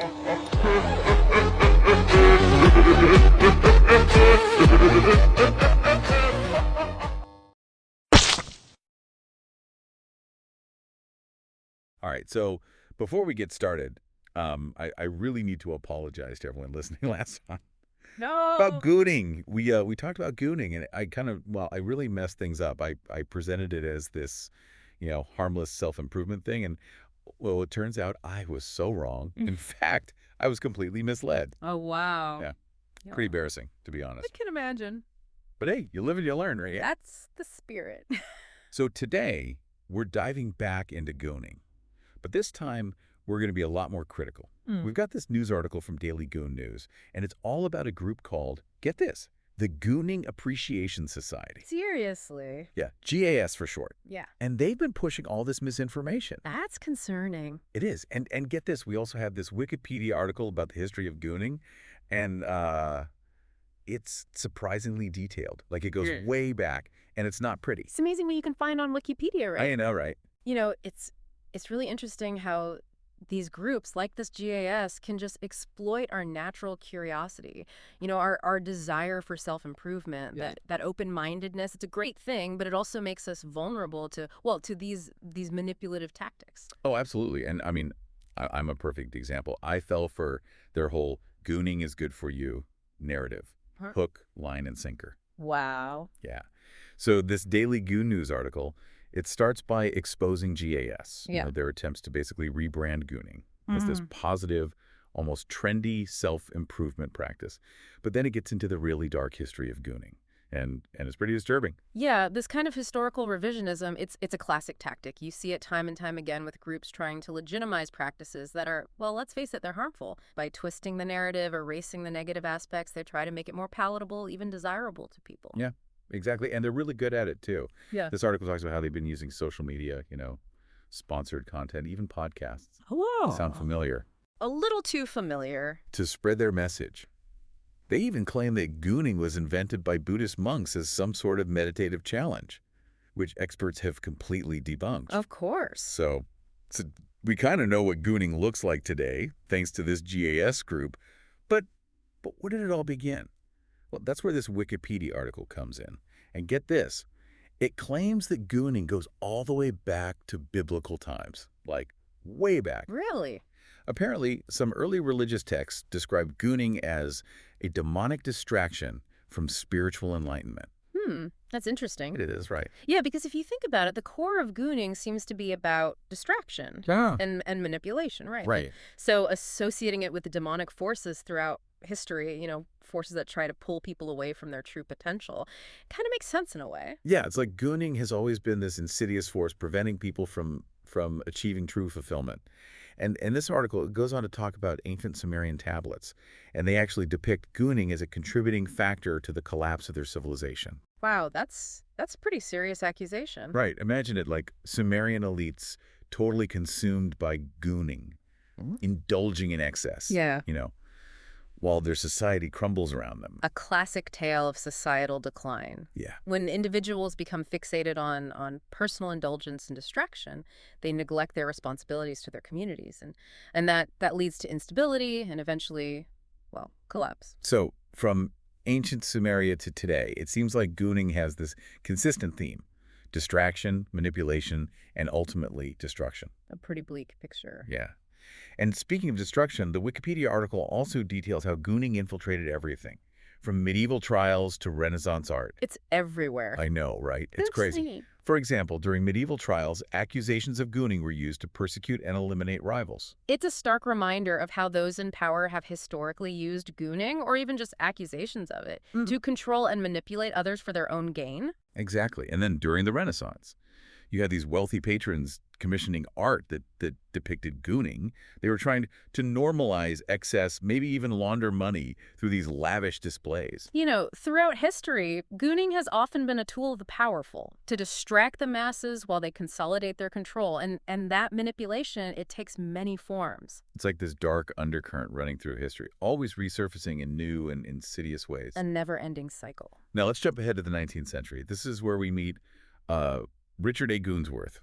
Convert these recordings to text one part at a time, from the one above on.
All right, so before we get started, I really need to apologize to everyone listening last time about No. gooning. We talked about gooning, and I really messed things up. I presented it as this, harmless self-improvement thing, and well, it turns out I was so wrong. In fact, I was completely misled. Oh, wow. Yeah, Yeah. pretty embarrassing, to be I honest. can imagine. But hey, you live and you learn, right? That's the spirit. So today, we're diving back into gooning. But this time, we're going to be a lot more critical. We've got this news article from Daily Goon News, and it's all about a group called, get this, the Gooning Appreciation Society. Seriously. Yeah, GAS for short. Yeah. And they've been pushing all this misinformation. That's concerning. It is. And get this, we also have this Wikipedia article about the history of gooning, and it's surprisingly detailed. Like, it goes way back, and it's not pretty. It's amazing what you can find on Wikipedia, right? I know, right? It's really interesting how these groups like this GAS can just exploit our natural curiosity, our desire for self-improvement, that open-mindedness. It's a great thing, but it also makes us vulnerable to these manipulative tactics. Oh, absolutely. And I mean, I'm a perfect example. I fell for their whole gooning is good for you narrative. Huh? Hook, line, and sinker. Wow. Yeah. So this Daily Goon News article, it starts by exposing GAS, their attempts to basically rebrand gooning as this positive, almost trendy self-improvement practice. But then it gets into the really dark history of gooning, and it's pretty disturbing. Yeah, this kind of historical revisionism, it's a classic tactic. You see it time and time again with groups trying to legitimize practices that are, well, let's face it, they're harmful. By twisting the narrative, erasing the negative aspects, they try to make it more palatable, even desirable to people. Yeah. Exactly, and they're really good at it, too. Yeah. This article talks about how they've been using social media, sponsored content, even podcasts. Hello. Sound familiar? A little too familiar. To spread their message. They even claim that gooning was invented by Buddhist monks as some sort of meditative challenge, which experts have completely debunked. Of course. So we kind of know what gooning looks like today, thanks to this GAS group, but where did it all begin? Well, that's where this Wikipedia article comes in. And get this, it claims that gooning goes all the way back to biblical times, like way back. Really? Apparently, some early religious texts describe gooning as a demonic distraction from spiritual enlightenment. That's interesting. It is, right? Yeah, because if you think about it, the core of gooning seems to be about distraction and manipulation, right? Right. So associating it with the demonic forces throughout history, forces that try to pull people away from their true potential, kind of makes sense in a way. Yeah, it's like gooning has always been this insidious force preventing people from achieving true fulfillment. And this article goes on to talk about ancient Sumerian tablets, and they actually depict gooning as a contributing factor to the collapse of their civilization. Wow, that's a pretty serious accusation. Right. Imagine it, like Sumerian elites totally consumed by gooning, indulging in excess. Yeah. While their society crumbles around them. A classic tale of societal decline. Yeah. When individuals become fixated on personal indulgence and distraction, they neglect their responsibilities to their communities. And that leads to instability and eventually, collapse. So from ancient Sumeria to today, it seems like gooning has this consistent theme: distraction, manipulation, and ultimately destruction. A pretty bleak picture. Yeah. And speaking of destruction, the Wikipedia article also details how gooning infiltrated everything, from medieval trials to Renaissance art. It's everywhere. I know, right? It's crazy. For example, during medieval trials, accusations of gooning were used to persecute and eliminate rivals. It's a stark reminder of how those in power have historically used gooning, or even just accusations of it, to control and manipulate others for their own gain. Exactly. And then during the Renaissance, you had these wealthy patrons commissioning art that depicted gooning. They were trying to normalize excess, maybe even launder money through these lavish displays. Throughout history, gooning has often been a tool of the powerful to distract the masses while they consolidate their control. And that manipulation, it takes many forms. It's like this dark undercurrent running through history, always resurfacing in new and insidious ways. A never-ending cycle. Now, let's jump ahead to the 19th century. This is where we meet Richard A. Goonsworth.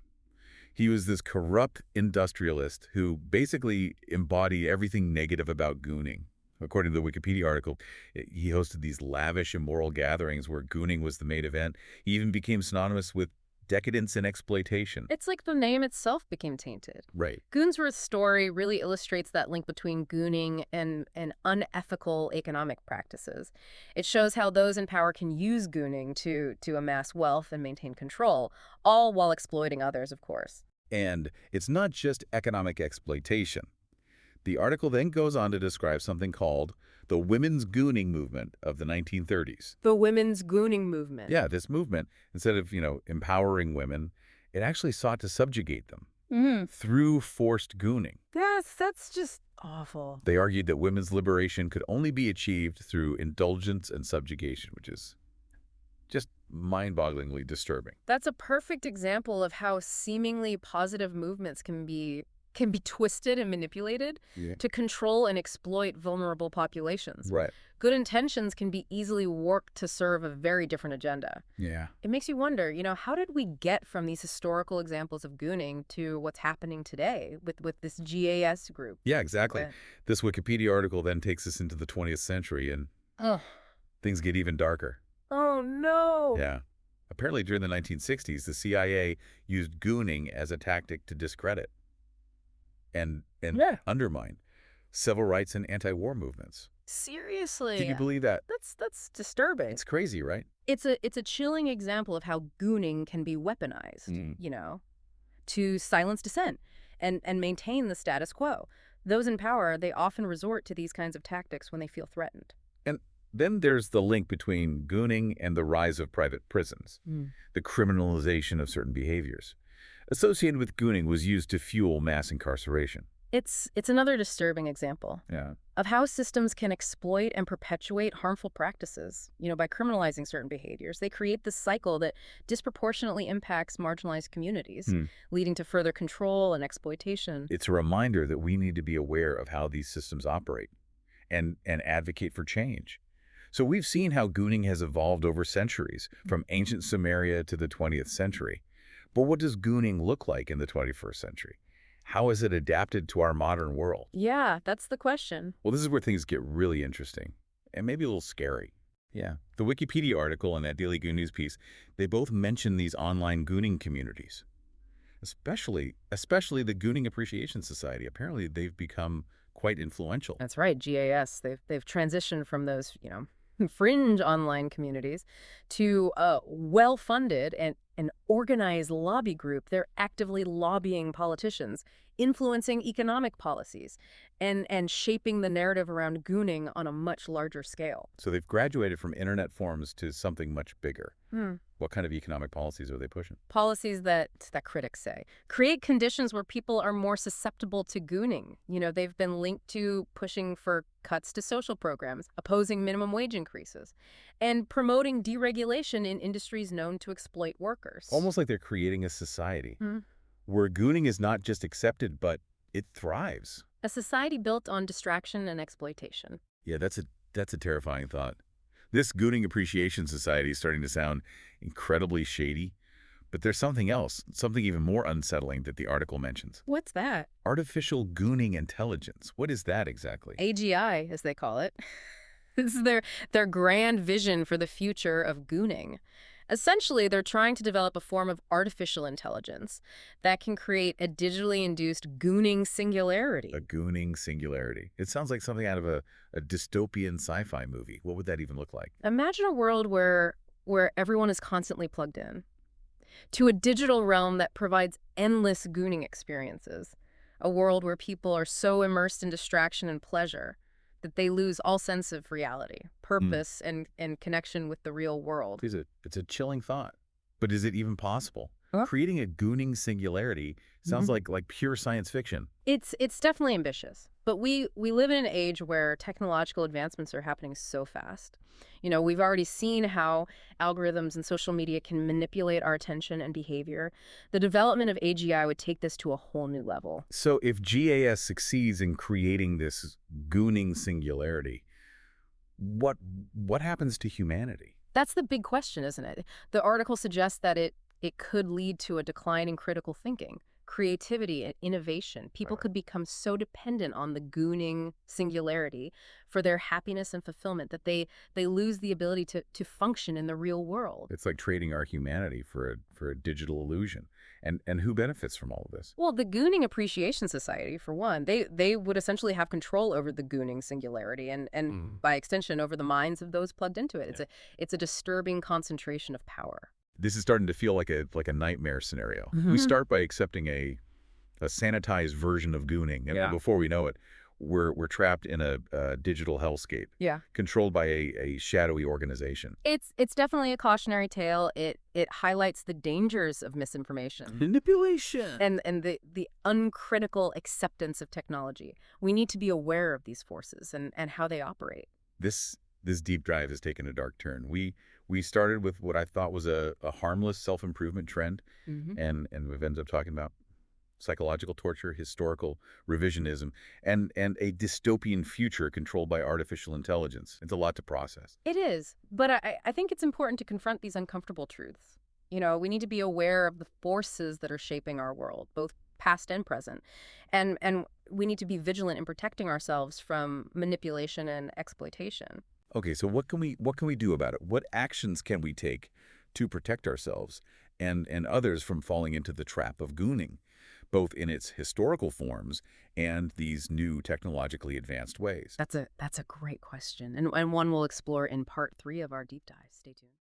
He was this corrupt industrialist who basically embodied everything negative about gooning. According to the Wikipedia article, he hosted these lavish, immoral gatherings where gooning was the main event. He even became synonymous with decadence and exploitation. It's like the name itself became tainted. Right. Goonsworth's story really illustrates that link between gooning and unethical economic practices. It shows how those in power can use gooning to amass wealth and maintain control, all while exploiting others, of course. And it's not just economic exploitation. The article then goes on to describe something called the women's gooning movement of the 1930s. The women's gooning movement. Yeah, this movement, instead of, empowering women, it actually sought to subjugate them through forced gooning. Yes, that's just awful. They argued that women's liberation could only be achieved through indulgence and subjugation, which is just mind-bogglingly disturbing. That's a perfect example of how seemingly positive movements can be twisted and manipulated to control and exploit vulnerable populations. Right. Good intentions can be easily warped to serve a very different agenda. Yeah. It makes you wonder, how did we get from these historical examples of gooning to what's happening today with this GAS group? Yeah, exactly. This Wikipedia article then takes us into the 20th century, and things get even darker. Oh, no. Yeah. Apparently, during the 1960s, the CIA used gooning as a tactic to discredit and undermine civil rights and anti-war movements. Seriously? Can you believe that? That's disturbing. It's crazy, right? It's a chilling example of how gooning can be weaponized, to silence dissent and maintain the status quo. Those in power, they often resort to these kinds of tactics when they feel threatened. And then there's the link between gooning and the rise of private prisons, the criminalization of certain behaviors. Associated with gooning was used to fuel mass incarceration. It's another disturbing example of how systems can exploit and perpetuate harmful practices. By criminalizing certain behaviors, they create this cycle that disproportionately impacts marginalized communities, leading to further control and exploitation. It's a reminder that we need to be aware of how these systems operate and advocate for change. So we've seen how gooning has evolved over centuries, from ancient Sumeria to the 20th century. But what does gooning look like in the 21st century? How is it adapted to our modern world? Yeah, that's the question. Well, this is where things get really interesting and maybe a little scary. Yeah. The Wikipedia article and that Daily Goon News piece, they both mention these online gooning communities, especially the Gooning Appreciation Society. Apparently, they've become quite influential. That's right, GAS. They've transitioned from those, fringe online communities to a well-funded and an organized lobby group. They're actively lobbying politicians, influencing economic policies, and shaping the narrative around gooning on a much larger scale. So they've graduated from internet forums to something much bigger. What kind of economic policies are they pushing? Policies that critics say create conditions where people are more susceptible to gooning. They've been linked to pushing for cuts to social programs, opposing minimum wage increases, and promoting deregulation in industries known to exploit workers. Almost like they're creating a society where gooning is not just accepted, but it thrives. A society built on distraction and exploitation. Yeah, that's a terrifying thought. This Gooning Appreciation Society is starting to sound incredibly shady, but there's something else, something even more unsettling that the article mentions. What's that? Artificial gooning intelligence. What is that exactly? AGI, as they call it. This is their grand vision for the future of gooning. Essentially, they're trying to develop a form of artificial intelligence that can create a digitally induced gooning singularity. A gooning singularity. It sounds like something out of a dystopian sci-fi movie. What would that even look like? Imagine a world where everyone is constantly plugged in to a digital realm that provides endless gooning experiences. A world where people are so immersed in distraction and pleasure that they lose all sense of reality, purpose, and connection with the real world. It's a chilling thought. But is it even possible? Huh? Creating a gooning singularity sounds like pure science fiction. It's definitely ambitious, but we live in an age where technological advancements are happening so fast. We've already seen how algorithms and social media can manipulate our attention and behavior. The development of AGI would take this to a whole new level. So if GAS succeeds in creating this gooning singularity, what happens to humanity? That's the big question, isn't it? The article suggests that it could lead to a decline in critical thinking, creativity and innovation. People Right. could become so dependent on the gooning singularity for their happiness and fulfillment that they lose the ability to function in the real world. It's like trading our humanity for a digital illusion. And who benefits from all of this? Well, the Gooning Appreciation Society, for one, they would essentially have control over the gooning singularity and Mm. by extension over the minds of those plugged into it. Yeah. It's a disturbing concentration of power. This is starting to feel like a nightmare scenario. We start by accepting a sanitized version of gooning, and Yeah. before we know it, we're trapped in a digital hellscape, Yeah. controlled by a shadowy organization. It's definitely a cautionary tale. It highlights the dangers of misinformation Manipulation. and the uncritical acceptance of technology. We need to be aware of these forces and how they operate. This deep dive has taken a dark turn. We started with what I thought was a harmless self-improvement trend, Hmm. and we've ended up talking about psychological torture, historical revisionism, and a dystopian future controlled by artificial intelligence. It's a lot to process. It is, but I think it's important to confront these uncomfortable truths. We need to be aware of the forces that are shaping our world, both past and present. And we need to be vigilant in protecting ourselves from manipulation and exploitation. Okay, so what can we do about it? What actions can we take to protect ourselves and others from falling into the trap of gooning, both in its historical forms and these new technologically advanced ways? That's a great question, and one we'll explore in part 3 of our deep dive. Stay tuned.